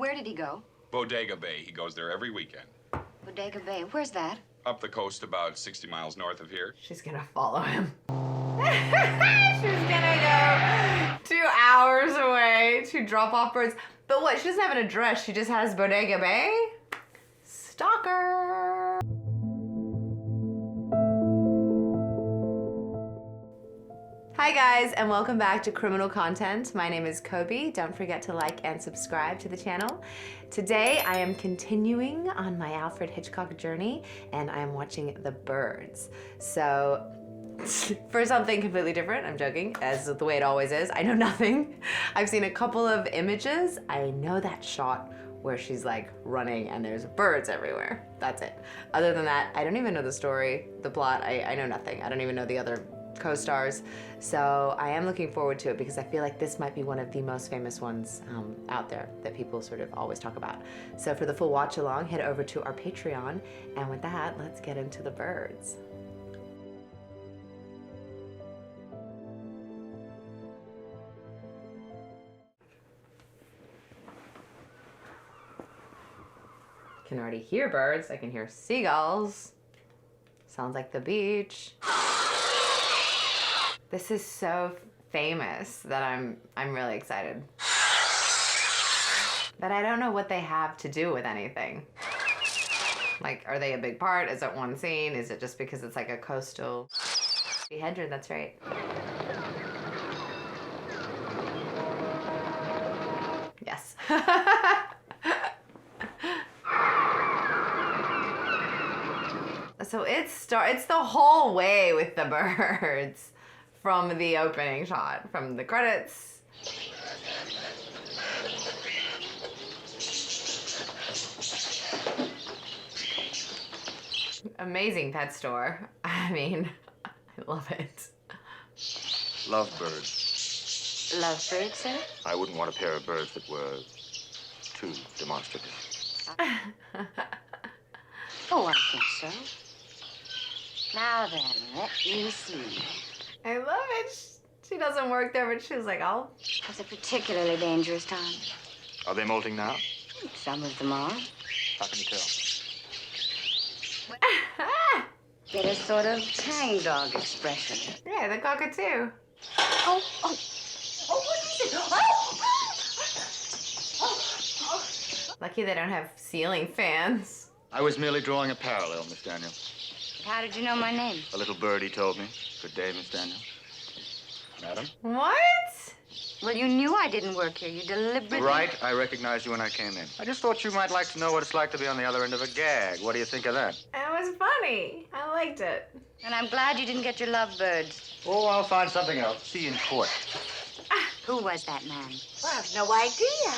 Where did he go? Bodega Bay. He goes there every weekend. Bodega Bay. Where's that? Up the coast about 60 miles north of here. She's gonna follow him. She's gonna go 2 hours away to drop off birds. But what, she doesn't have an address, she just has Bodega Bay? Stalker. Hi guys, and welcome back to Criminal Content. My name is Coby. Don't forget to like and subscribe to the channel. Today I am continuing on my Alfred Hitchcock journey and I am watching The Birds. So for something completely different, I'm joking, as the way it always is. I know nothing. I've seen a couple of images. I know that shot where she's like running and there's birds everywhere. That's it. Other than that, I don't even know the story, the plot. I know nothing. I don't even know the other co-stars. So I am looking forward to it because I feel like this might be one of the most famous ones out there that people sort of always talk about. So for the full watch along, head over to our Patreon. And with that, let's get into The Birds. I can already hear birds. I can hear seagulls. Sounds like the beach. This is so famous that I'm really excited. But I don't know what they have to do with anything. Like, are they a big part? Is it one scene? Is it just because it's like a coastal? Tippi Hedren, that's right. Yes. So it's the whole way with the birds. From the opening shot, from the credits. Amazing pet store. I mean, I love it. Lovebirds. Lovebird, sir? I wouldn't want a pair of birds that were too demonstrative. Oh, I think so. Now then, let me see. I love it. She doesn't work there, but she's like, oh. It's a particularly dangerous time. Are they molting now? Some of them are. How can you tell? Get Get a sort of hang dog expression. Yeah, the cockatoo. Oh, what is it? Lucky they don't have ceiling fans. I was merely drawing a parallel, Miss Daniel. How did you know my name? A little birdie told me. Good day, Miss Daniel. Madam? What? Well, you knew I didn't work here. You deliberately... Right, I recognized you when I came in. I just thought you might like to know what it's like to be on the other end of a gag. What do you think of that? It was funny. I liked it. And I'm glad you didn't get your lovebirds. Oh, I'll find something else. See you in court. Who was that man? Well, I have no idea.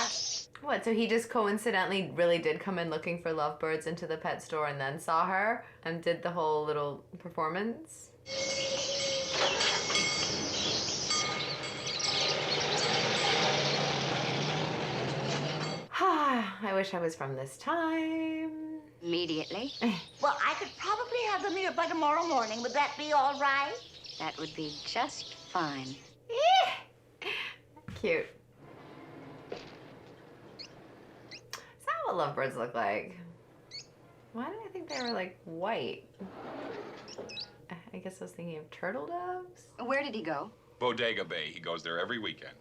What, so he just coincidentally really did come in looking for lovebirds into the pet store and then saw her and did the whole little performance? I wish I was from this time. Immediately. Well, I could probably have them here by tomorrow morning. Would that be all right? That would be just fine. Cute. Is that what lovebirds look like? Why did I think they were like white? I guess I was thinking of turtle doves. Where did he go? Bodega Bay. He goes there every weekend.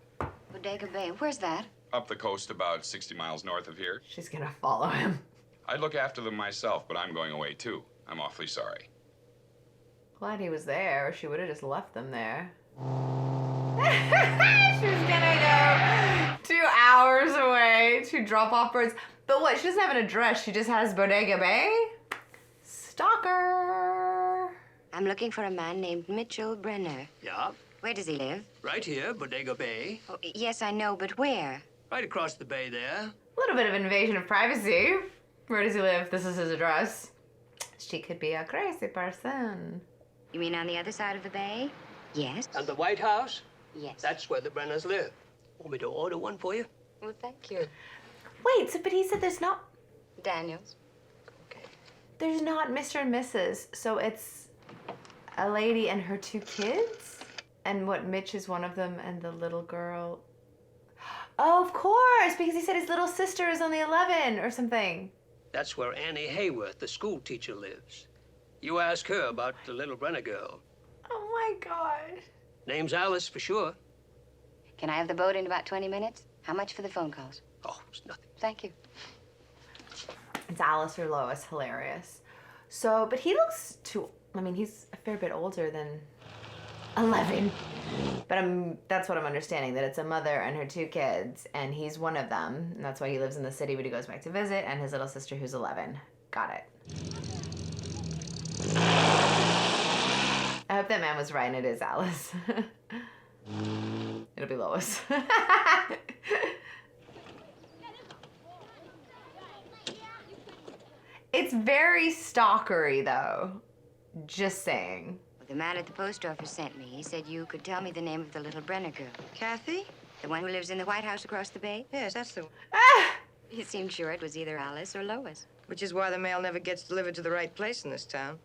Bodega Bay. Where's that? Up the coast about 60 miles north of here. She's gonna follow him. I'd look after them myself, but I'm going away too. I'm awfully sorry. Glad he was there, or she would have just left them there. She's gonna go 2 hours away to drop off birds. But what, she doesn't have an address, she just has Bodega Bay? Stalker. I'm looking for a man named Mitchell Brenner. Yeah, Where does he live? right here, Bodega Bay. Oh, yes, I know, but where? Right across the bay there. A little bit of invasion of privacy. Where does he live? This is his address. She could be a crazy person. You mean on the other side of the bay? Yes. And the White House? Yes. That's where the Brenners live. Want me to order one for you? Well, thank you. Wait, so but he said there's not Daniels. Okay. there's not Mr. and Mrs. So it's a lady and her 2 kids? And what, Mitch is one of them and the little girl. Oh, of course, because he said his little sister is on the 11 or something. That's where Annie Hayworth, the school teacher, lives. You ask her about the little Brenner girl. Oh my God. Name's Alice for sure. Can I have the boat in about 20 minutes? How much for the phone calls? Oh, it's nothing. Thank you. It's Alice or Lois, hilarious. So, but he looks too, I mean, he's a fair bit older than 11. But that's what I'm understanding, that it's a mother and her 2 kids, and he's one of them. And that's why he lives in the city, but he goes back to visit, and his little sister who's 11. Got it. I hope that man was right and it is Alice. It'll be Lois. It's very stalkery, though. Just saying. Well, the man at the post office sent me. He said you could tell me the name of the little Brenner girl. Kathy? The one who lives in the White House across the bay? Yes, that's the one. Ah! He seemed sure it was either Alice or Lois. Which is why the mail never gets delivered to the right place in this town.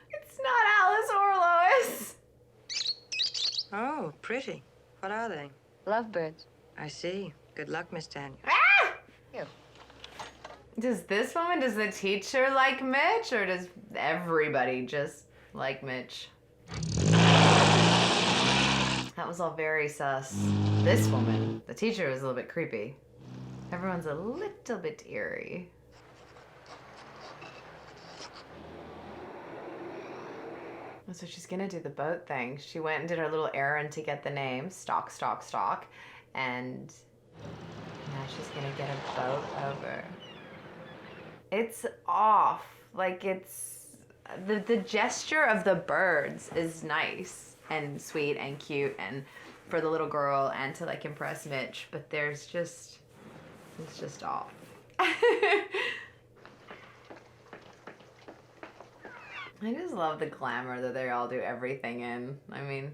It's not Alice or Lois. Oh, pretty. What are they? Lovebirds. I see. Good luck, Miss Tanya. Ah! You. Does the teacher like Mitch, or does everybody just like Mitch? That was all very sus. This woman, the teacher, was a little bit creepy. Everyone's a little bit eerie. So she's gonna do the boat thing. She went and did her little errand to get the name, stalk, and now she's gonna get a boat over. It's off. Like, it's the gesture of the birds is nice and sweet and cute and for the little girl and to like impress Mitch, but it's just off. I just love the glamour that they all do everything in. I mean,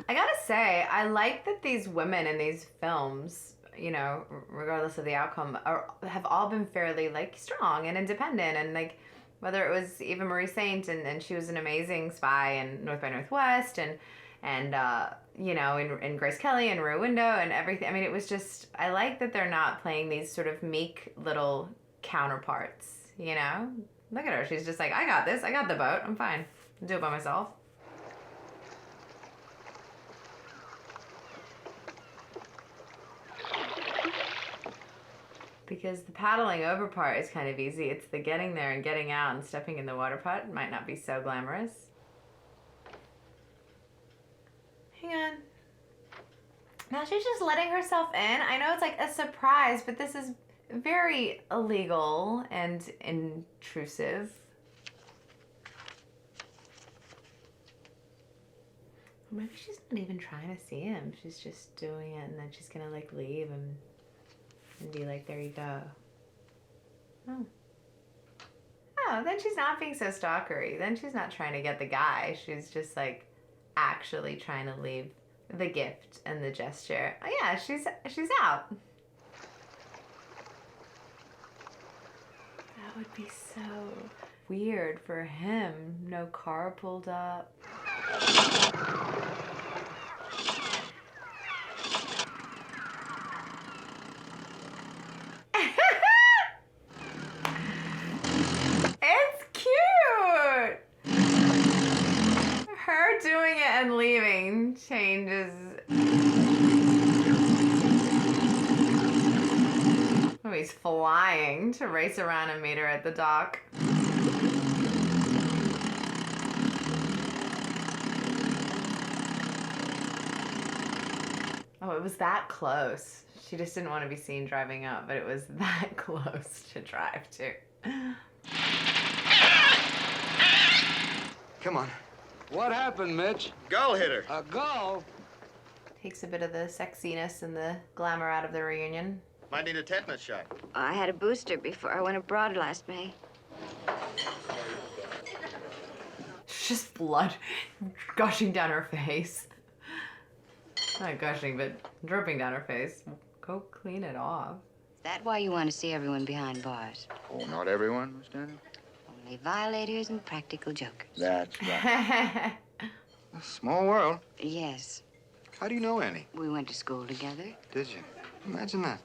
I gotta say, I like that these women in these films, you know, regardless of the outcome, have all been fairly like strong and independent, and like whether it was Eva Marie Saint and she was an amazing spy in North by Northwest, and you know, in Grace Kelly and Rear Window and everything. I mean, it was just, I like that they're not playing these sort of meek little counterparts, you know? Look at her. She's just like, I got this. I got the boat. I'm fine. I'll do it by myself. Because the paddling over part is kind of easy. It's the getting there and getting out and stepping in the water part might not be so glamorous. Hang on. Now she's just letting herself in. I know it's like a surprise, but this is very illegal and intrusive. Maybe she's not even trying to see him. She's just doing it, and then she's gonna like leave and be like, there you go. Oh. Oh, then she's not being so stalkery. Then she's not trying to get the guy. She's just like actually trying to leave the gift and the gesture. Oh yeah, she's out. That would be so weird for him. No car pulled up. It's cute! Her doing it and leaving changes. Oh, he's flying to race around and meet her at the dock. Oh, it was that close. She just didn't want to be seen driving up, but it was that close to drive to. Come on. What happened, Mitch? Gull hit her. A gull? Takes a bit of the sexiness and the glamour out of the reunion. Might need a tetanus shot. I had a booster before I went abroad last May. Just blood gushing down her face. Not gushing, but dripping down her face. Go clean it off. Is that why you want to see everyone behind bars? Oh, not everyone, Miss Tandy. Oh, Exactly. Violators and practical jokers. That's right. Small world. Yes. How do you know Annie? We went to school together. Did you? Imagine that.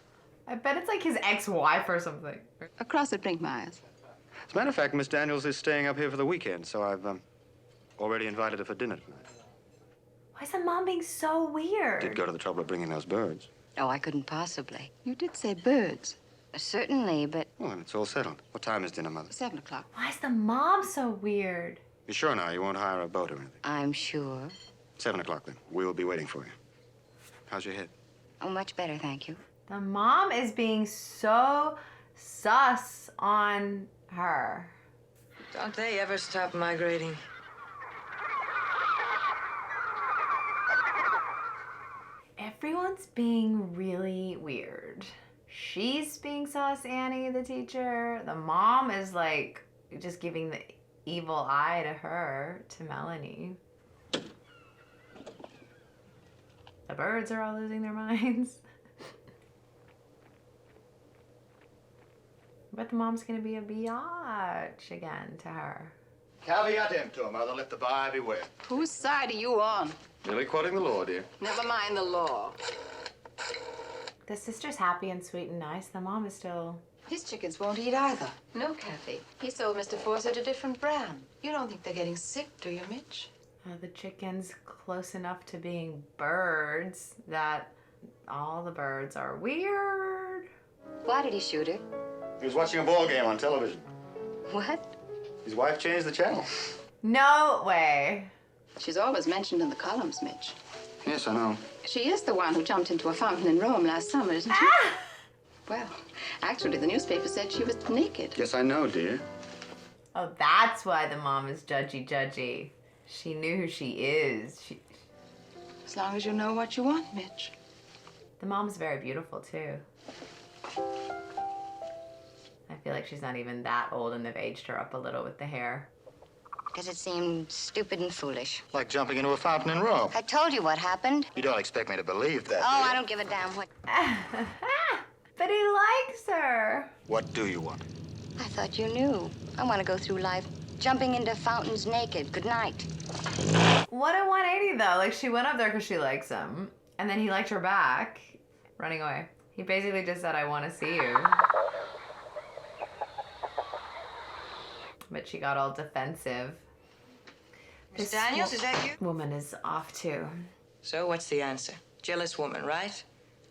I bet it's like his ex-wife or something. Across at Brinkmeyer's. As a matter of fact, Miss Daniels is staying up here for the weekend, so I've already invited her for dinner tonight. Why is the mom being so weird? Did go to the trouble of bringing those birds. Oh, I couldn't possibly. You did say birds. Certainly, but Well, then it's all settled. What time is dinner, Mother? 7 o'clock. Why is the mom so weird? You sure now you won't hire a boat or anything? I'm sure. 7 o'clock, then. We will be waiting for you. How's your head? Oh, much better, thank you. The mom is being so sus on her. Don't they ever stop migrating? Everyone's being really weird. She's being sus, Annie, the teacher. The mom is like just giving the evil eye to her, to Melanie. The birds are all losing their minds. But the mom's gonna be a biatch again to her. Caveat emptor, Mother. Let the buyer beware. Whose side are you on? Merely quoting the law, dear. Never mind the law. The sister's happy and sweet and nice. The mom is still... His chickens won't eat either. No, Kathy. He sold Mr. Fawcett a different brand. You don't think they're getting sick, do you, Mitch? the chicken's close enough to being birds that all the birds are weird. Why did he shoot her? He was watching a ball game on television. What? His wife changed the channel. No way. She's always mentioned in the columns, Mitch. Yes, I know. She is the one who jumped into a fountain in Rome last summer, isn't she? Ah! Well, actually, the newspaper said she was naked. Yes, I know, dear. Oh, that's why the mom is judgy. She knew who she is. As long as you know what you want, Mitch. The mom's very beautiful, too. I feel like she's not even that old, and they've aged her up a little with the hair. Does it seem stupid and foolish? Like jumping into a fountain in Rome. I told you what happened. You don't expect me to believe that, Oh, do you? I don't give a damn what... But he likes her. What do you want? I thought you knew. I want to go through life jumping into fountains naked. Good night. What a 180, though. Like, she went up there because she likes him. And then he liked her back, running away. He basically just said, I want to see you. But she got all defensive. Miss Daniels, is that you? Woman is off, too. So what's the answer? Jealous woman, right?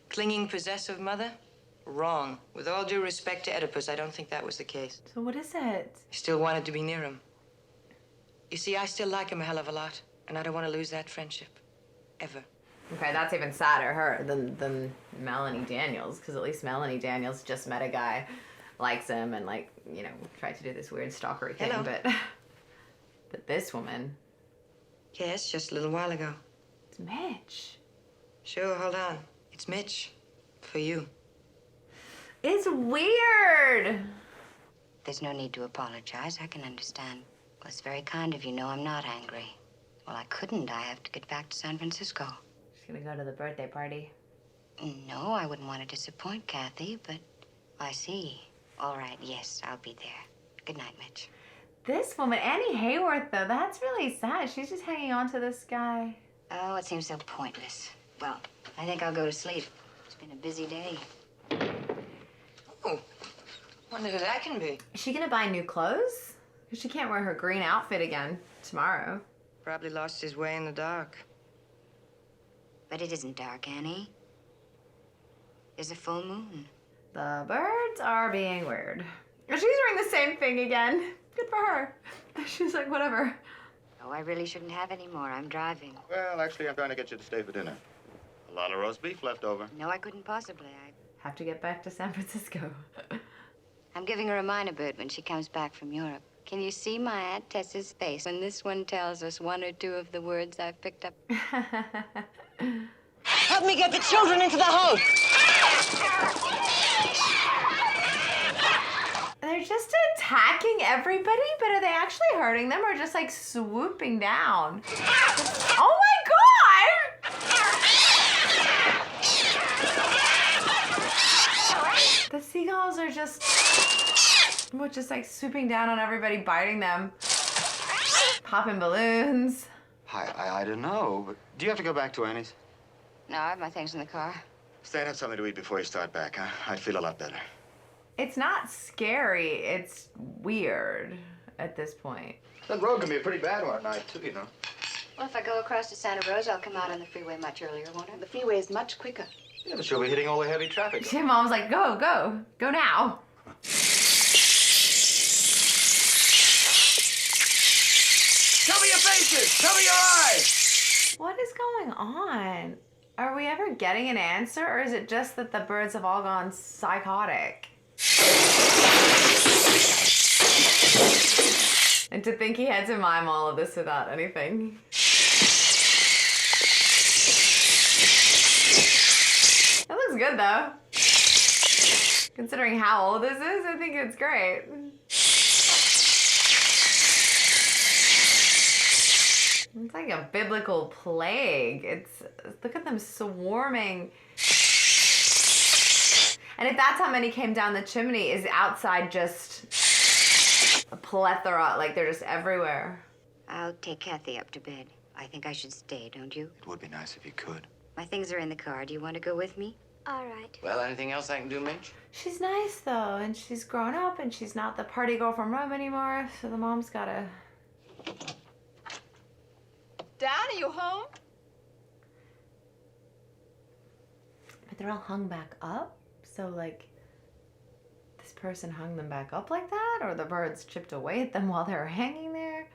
Clinging, possessive mother? Wrong. With all due respect to Oedipus, I don't think that was the case. So what is it? He still wanted to be near him. You see, I still like him a hell of a lot, and I don't want to lose that friendship. Ever. Okay, that's even sadder than Melanie Daniels, because at least Melanie Daniels just met a guy, likes him, and, like, you know, tried to do this weird stalkery thing. Hello. But this woman, Yes, just a little while ago. it's Mitch. Sure, hold on. It's Mitch. For you. It's weird. There's no need to apologize. I can understand. Well, it's very kind of you. No, I'm not angry. Well, I couldn't. I have to get back to San Francisco. She's gonna go to the birthday party. No, I wouldn't want to disappoint Kathy, but I see. All right, yes, I'll be there. Good night, Mitch. This woman, Annie Hayworth, though, that's really sad. She's just hanging on to this guy. Oh, it seems so pointless. Well, I think I'll go to sleep. It's been a busy day. Oh, wonder who that can be. Is she gonna buy new clothes? Because she can't wear her green outfit again tomorrow. Probably lost his way in the dark. But it isn't dark, Annie. There's a full moon. The birds are being weird. She's wearing the same thing again. Good for her. She's like, whatever. Oh, I really shouldn't have any more. I'm driving. Well, actually, I'm trying to get you to stay for dinner. A lot of roast beef left over. No, I couldn't possibly. Have to get back to San Francisco. I'm giving her a minor bird when she comes back from Europe. Can you see my Aunt Tessa's face when this one tells us one or two of the words I've picked up? Help me get the children into the house. They're just attacking everybody, but are they actually hurting them or just like swooping down? Oh my God! The seagulls are just... people just like swooping down on everybody, biting them, popping balloons. I don't know, but do you have to go back to Annie's? No, I have my things in the car. Stay and have something to eat before you start back, huh? I'd feel a lot better. It's not scary, it's weird at this point. That road can be a pretty bad one at night, too, you know. Well, if I go across to Santa Rosa, I'll come out on the freeway much earlier, won't I? The freeway is much quicker. Yeah, but you'll be hitting all the heavy traffic. Your mom's like, go, go, go now. Cover your faces! Cover your eyes! What is going on? Are we ever getting an answer, or is it just that the birds have all gone psychotic? And to think he had to mime all of this without anything. That looks good though. Considering how old this is, I think it's great. It's like a biblical plague. Look at them swarming. And if that's how many came down the chimney, is outside just a plethora, like they're just everywhere? I'll take Kathy up to bed. I think I should stay, don't you? It would be nice if you could. My things are in the car. Do you want to go with me? All right. Well, anything else I can do, Mitch? She's nice though, and she's grown up, and she's not the party girl from Rome anymore, so the mom's gotta... Dan, are you home? But they're all hung back up, so like, this person hung them back up like that, or the birds chipped away at them while they were hanging there?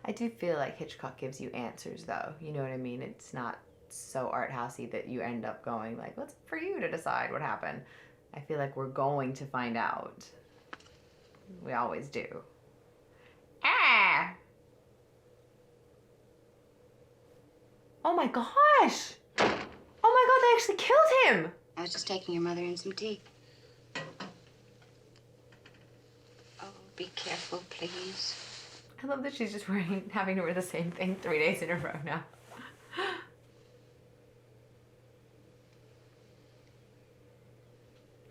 I do feel like Hitchcock gives you answers though, you know what I mean? It's not so art housey that you end up going like, what's for you to decide what happened? I feel like we're going to find out. We always do. Ah! Oh my gosh! Oh my god, they actually killed him! I was just taking your mother in some tea. Oh, be careful, please. I love that she's just having to wear the same thing 3 days in a row now.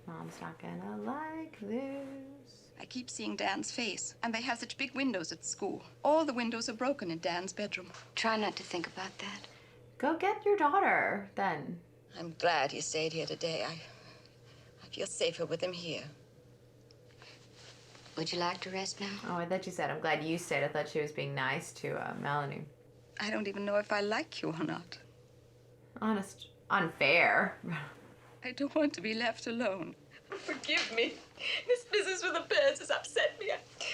Mom's not gonna like this. I keep seeing Dan's face, and they have such big windows at school. All the windows are broken in Dan's bedroom. Try not to think about that. Go get your daughter, then. I'm glad he stayed here today. I feel safer with him here. Would you like to rest now? Oh, I thought you said, I'm glad you stayed. I thought she was being nice to Melanie. I don't even know if I like you or not. Honest. Unfair. I don't want to be left alone. Forgive me. This business with the birds has upset me.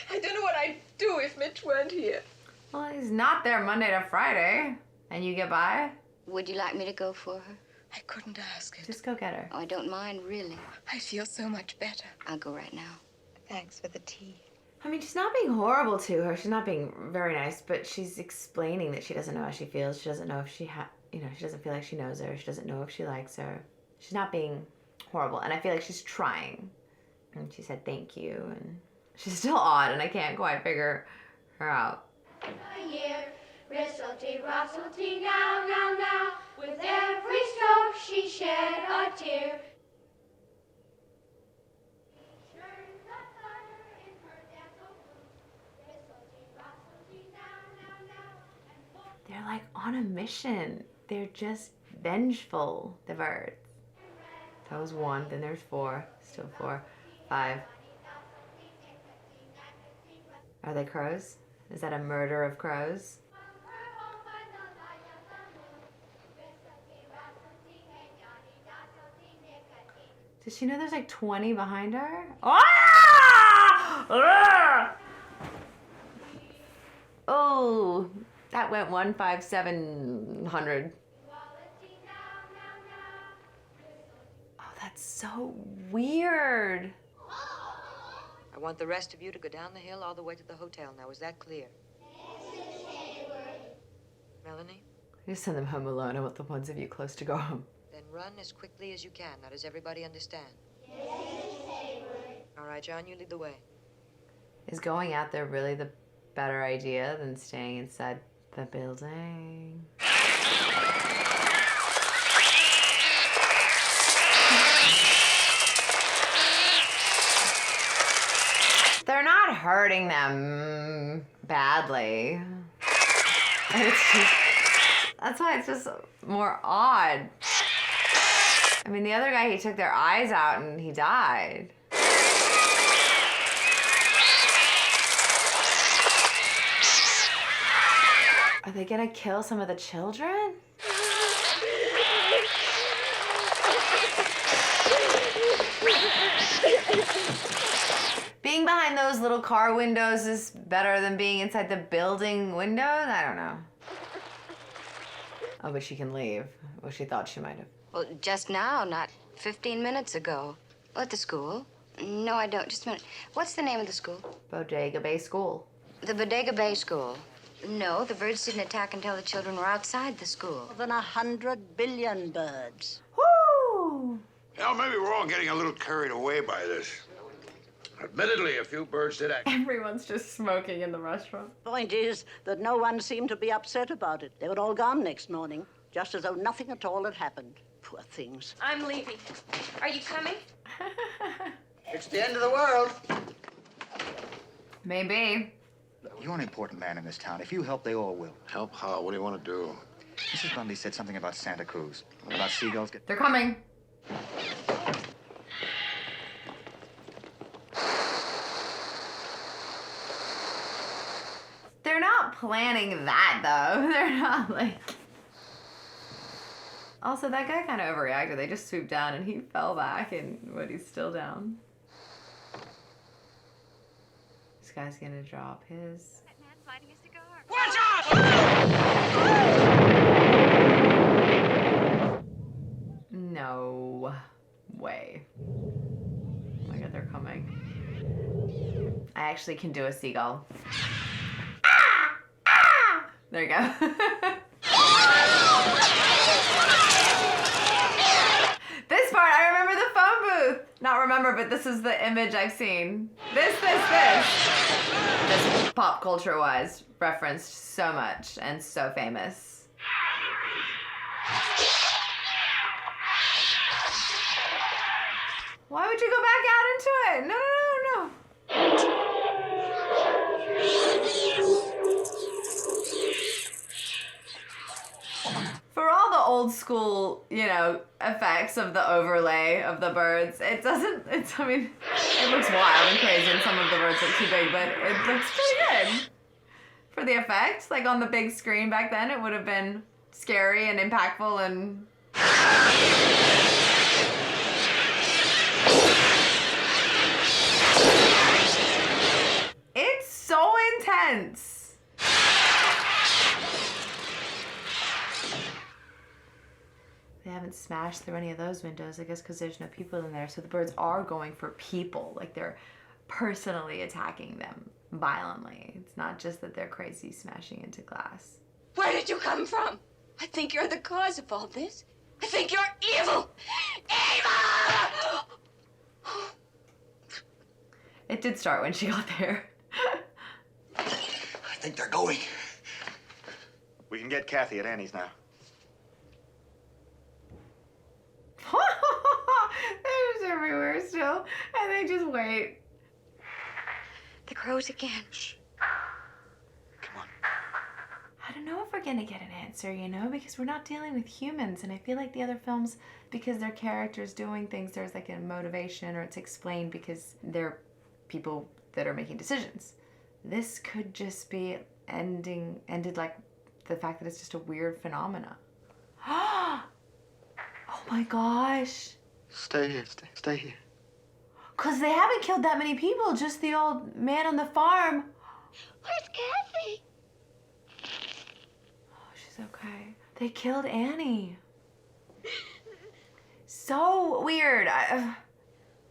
I don't know what I'd do if Mitch weren't here. Well, he's not there Monday to Friday. And you get by? Would you like me to go for her? I couldn't ask it. Just go get her. Oh, I don't mind, really. I feel so much better. I'll go right now. Thanks for the tea. I mean, she's not being horrible to her. She's not being very nice, but she's explaining that she doesn't know how she feels. She doesn't know if she she doesn't feel like she knows her. She doesn't know if she likes her. She's not being horrible, and I feel like she's trying. And she said thank you, and she's still odd, and I can't quite figure her out. Ristlety, rustlety, now, now, now. With every stroke she shed a tear. They're like on a mission. They're just vengeful, the birds. That was 1, then there's 4, still 4, 5. Are they crows? Is that a murder of crows? Does she know there's like 20 behind her? Ah! Oh, that went 15700. Oh, that's so weird. I want the rest of you to go down the hill all the way to the hotel. Now, is that clear? Melanie? Just send them home alone. I want the ones of you close to go home. Then run as quickly as you can. Now, does everybody understand? All right, John, you lead the way. Is going out there really the better idea than staying inside the building? hurting them badly. And it's just, that's why it's just more odd. I mean, the other guy, he took their eyes out and he died. Are they gonna kill some of the children? Being behind those little car windows is better than being inside the building windows? I don't know. Oh, but she can leave. Well, she thought she might have. Well, just now, not 15 minutes ago. Oh, at the school? No, I don't. Just a minute. What's the name of the school? Bodega Bay School. The Bodega Bay School. No, the birds didn't attack until the children were outside the school. More than 100 billion birds. Woo! Well, maybe we're all getting a little carried away by this. Admittedly, a few birds did act. Everyone's just smoking in the restaurant. Point is that no one seemed to be upset about it. They were all gone next morning, just as though nothing at all had happened. Poor things. I'm leaving. Are you coming? It's the end of the world. Maybe. You're an important man in this town. If you help, they all will. Help how? What do you want to do? Mrs. Grundy said something about Santa Cruz. About seagulls get... They're coming. They're not planning that, though. They're not, like... Also, that guy kind of overreacted. They just swooped down and he fell back and, what, he's still down. This guy's gonna drop his... That man's lighting a cigar. Watch out! No way. Oh my god, they're coming. I actually can do a seagull. Ah! Ah! There you go. This part, I remember the phone booth. Not remember, but this is the image I've seen. This. This pop culture-wise referenced so much and so famous. Why would you go back out into it? No. For all the old school, you know, effects of the overlay of the birds, it doesn't, I mean, it looks wild and crazy and some of the birds look too big, but it looks pretty good. For the effects, like on the big screen back then, it would have been scary and impactful and... It's so intense. They haven't smashed through any of those windows, I guess, because there's no people in there. So the birds are going for people. Like, they're personally attacking them violently. It's not just that they're crazy smashing into glass. Where did you come from? I think you're the cause of all this. I think you're evil! Evil! It did start when she got there. I think they're going. We can get Kathy at Annie's now. They're just everywhere still, and they just wait. The crows again. Shh. Come on. I don't know if we're gonna get an answer, you know, because we're not dealing with humans, and I feel like the other films, because their characters doing things, there's like a motivation, or it's explained because they're people that are making decisions. This could just be ended like the fact that it's just a weird phenomena. Oh my gosh. Stay here, stay here. Because they haven't killed that many people, just the old man on the farm. Where's Kathy? Oh, she's okay. They killed Annie. So weird.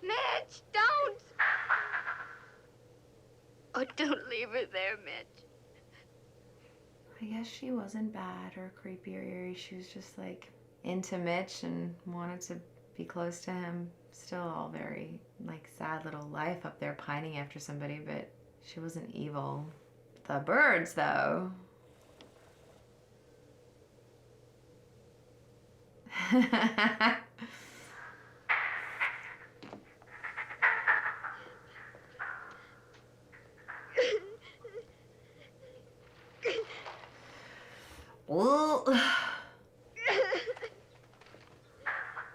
Mitch, don't! Oh, don't leave her there, Mitch. I guess she wasn't bad or creepy or eerie. She was just like into Mitch and wanted to be close to him. Still all very like sad little life up there pining after somebody, but she wasn't evil. The birds though.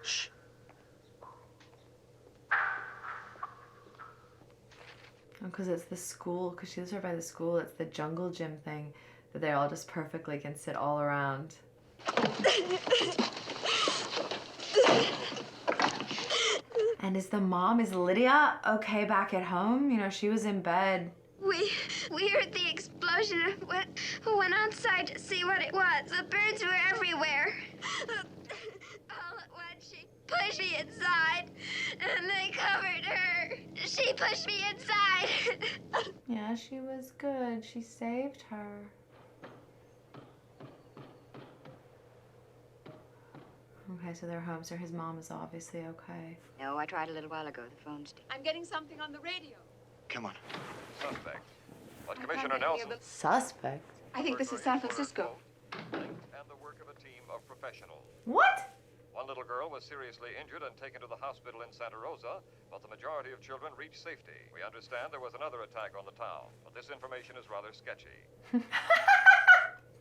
Shh. Because it's the school, because she lives right by the school, it's the jungle gym thing that they all just perfectly can sit all around. And is Lydia okay back at home? You know, she was in bed. We heard the explosion and went outside to see what it was. The birds were everywhere. All at once, she pushed me inside, and they covered her. She pushed me inside. Yeah, she was good. She saved her. Okay, so they're home, so his mom is obviously okay. No, I tried a little while ago. The phone's dead. I'm getting something on the radio. Come on. Suspect. But Commissioner Nelson. Suspect? I think this is San Francisco. And the work of a team of professionals. What? One little girl was seriously injured and taken to the hospital in Santa Rosa, but the majority of children reached safety. We understand there was another attack on the town, but this information is rather sketchy.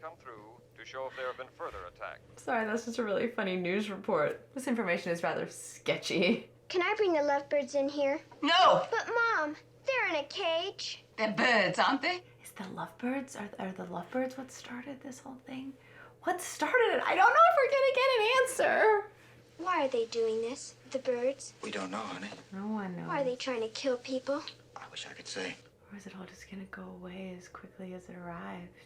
Come through to show if there have been further attacks. Sorry, that's just a really funny news report. This information is rather sketchy. Can I bring the lovebirds in here? No! But, Mom, they're in a cage. They're birds, aren't they? Is the lovebirds, are the lovebirds what started this whole thing? What started it? I don't know if we're gonna get an answer. Why are they doing this, the birds? We don't know, honey. No one knows. Why are they trying to kill people? I wish I could say. Or is it all just gonna go away as quickly as it arrived?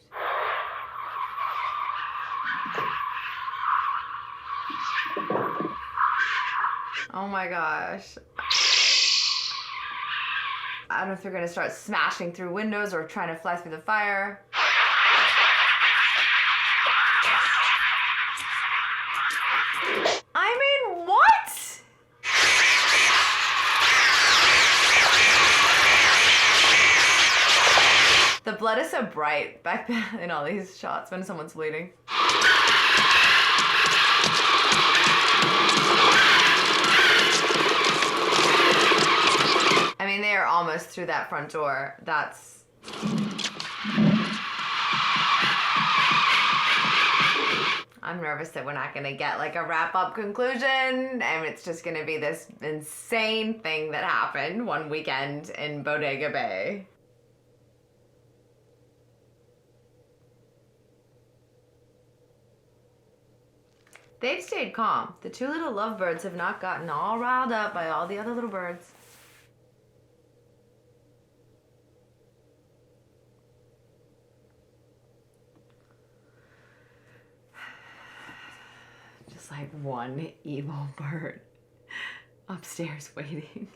Oh my gosh. I don't know if they're gonna start smashing through windows or trying to fly through the fire. I mean, what? The blood is so bright back then in all these shots when someone's bleeding. I mean, they are almost through that front door. That's... I'm nervous that we're not gonna get like a wrap-up conclusion and it's just gonna be this insane thing that happened one weekend in Bodega Bay. They've stayed calm. The two little lovebirds have not gotten all riled up by all the other little birds. Just like one evil bird upstairs waiting.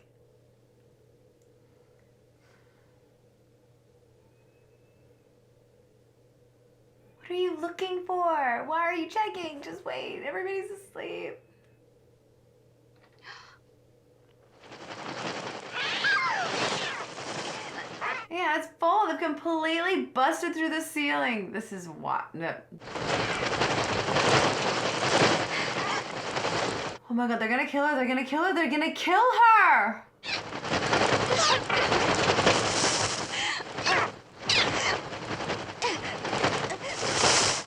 What are you looking for? Why are you checking? Just wait. Everybody's asleep. Yeah, it's full. They've completely busted through the ceiling. This is what? No. Oh my god, they're gonna kill her. They're gonna kill her. They're gonna kill her.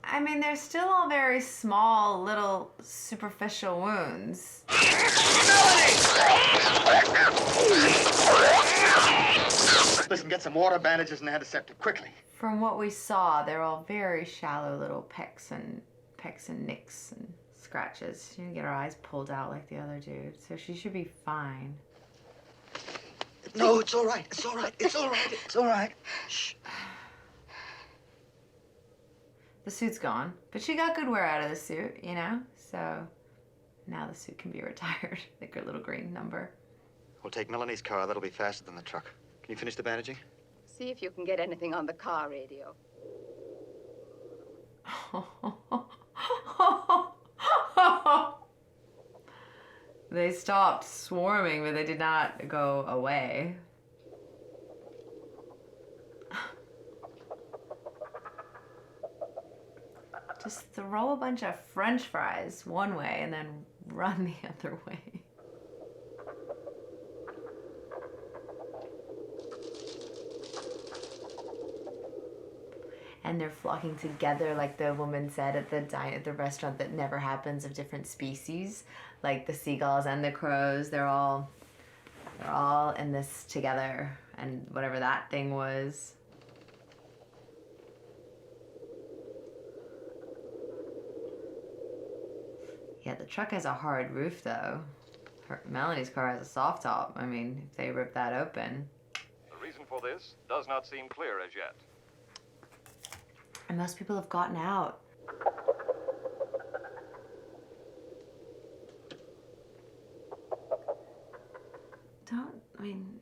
I mean, they're still all very small, little, superficial wounds. Listen, get some water, bandages, and antiseptic, quickly. From what we saw, they're all very shallow little pecks and nicks and scratches. She didn't get her eyes pulled out like the other dude, so she should be fine. No, it's all right. It's all right. It's all right. It's all right. Shh. The suit's gone, but she got good wear out of the suit, you know? So now the suit can be retired, like her little green number. We'll take Melanie's car. That'll be faster than the truck. Can you finish the bandaging? See if you can get anything on the car radio. They stopped swarming, but they did not go away. Just throw a bunch of French fries one way and then run the other way. And and they're flocking together, like the woman said at the restaurant, that never happens, of different species, like the seagulls and the crows. They're all in this together, and whatever that thing was. Yeah, the truck has a hard roof though. Melanie's car has a soft top. I mean, if they rip that open. The reason for this does not seem clear as yet. And most people have gotten out.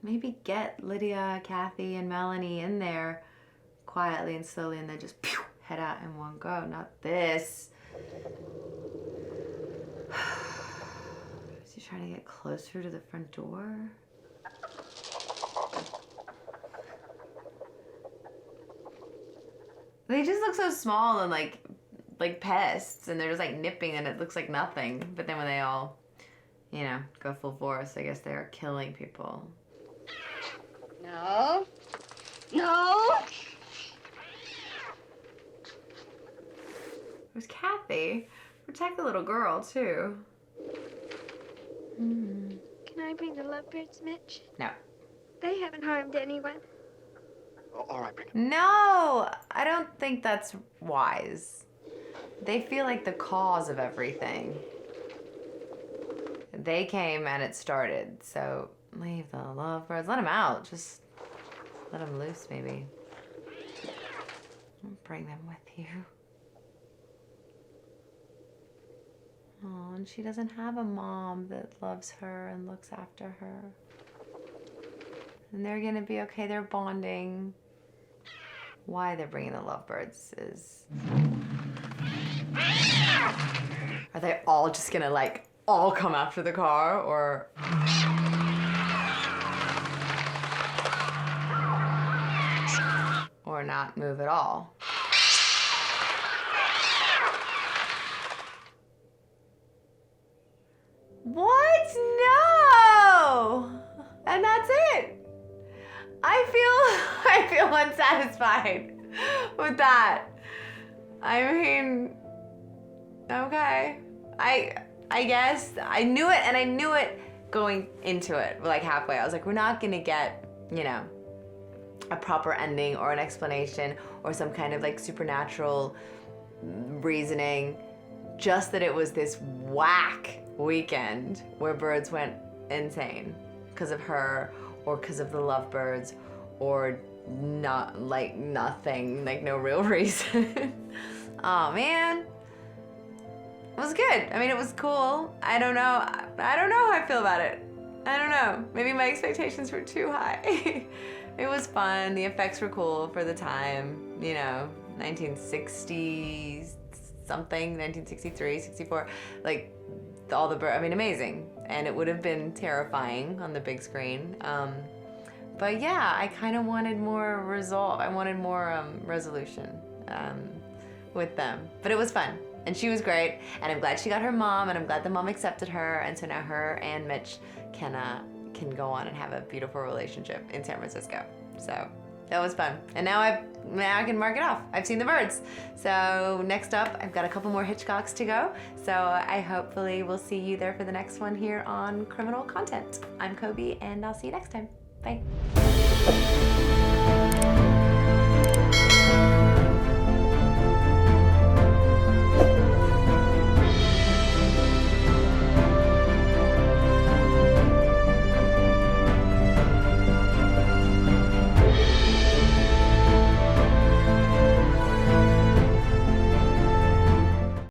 Maybe get Lydia, Kathy, and Melanie in there quietly and slowly, and then just head out in one go. Not this. Is he trying to get closer to the front door? They just look so small and like pests, and they're just like nipping, and it looks like nothing. But then when they all, you know, go full force, I guess they are killing people. No. No. There's Kathy. Protect the little girl too. Can I bring the lovebirds, Mitch? No. They haven't harmed anyone. All right, bring them. No, I don't think that's wise. They feel like the cause of everything. They came and it started, so leave the lovebirds. Let them out. Just let them loose, maybe. Bring them with you. Oh, and she doesn't have a mom that loves her and looks after her. And they're gonna be okay. They're bonding. Why they're bringing the lovebirds is... Are they all just gonna like all come after the car, or... or not move at all? What? No! And that's it. I feel unsatisfied with that. I mean, okay. I guess I knew it, and I knew it going into it, like halfway. I was like, we're not gonna get, you know, a proper ending or an explanation or some kind of like supernatural reasoning. Just that it was this whack weekend where birds went insane because of her, or because of the lovebirds, or not, like nothing, like no real reason. Oh man, it was good. I mean, it was cool. I don't know how I feel about it. I don't know. Maybe my expectations were too high. It was fun. The effects were cool for the time. You know, 1960 something, 1963, 64. Like all the birds. I mean, amazing. And it would have been terrifying on the big screen. But yeah, I kind of wanted more resolve. I wanted more resolution with them. But it was fun. And she was great. And I'm glad she got her mom, and I'm glad the mom accepted her. And so now her and Mitch can go on and have a beautiful relationship in San Francisco. So that was fun. And now I can mark it off. I've seen the birds. So next up, I've got a couple more Hitchcocks to go. So I hopefully will see you there for the next one here on Criminal Content. I'm Coby, and I'll see you next time. Bye.